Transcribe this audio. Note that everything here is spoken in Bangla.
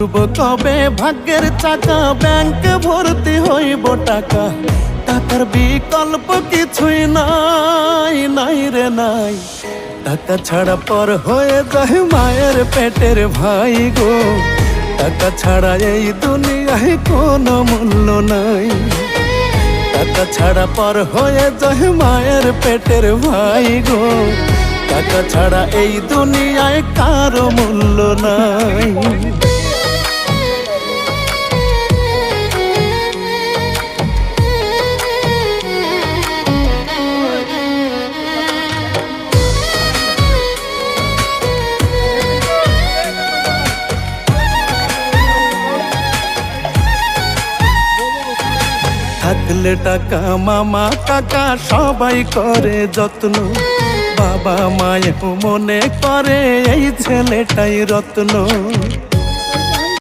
কবে ভাগ্যের চাকা ব্যাংক ভর্তি হইব টাকা, টাকার বিকল্প কিছুই নাই, নাই রে নাই। টাকা ছাড়া পর হয়ে যায় মায়ের পেটের ভাই গো, টাকা ছাড়া এই দুনিয়ায় কোনো মূল্য নাই। টাকা ছাড়া পর হয়ে যায় মায়ের পেটের ভাই গো, টাকা ছাড়া এই দুনিয়ায় কারো মূল্য নাই। থাকলে টাকা মামা কাকা সবাই করে যত্ন, বাবা মায়ের মনে করে এই ছেলেটাই রত্ন।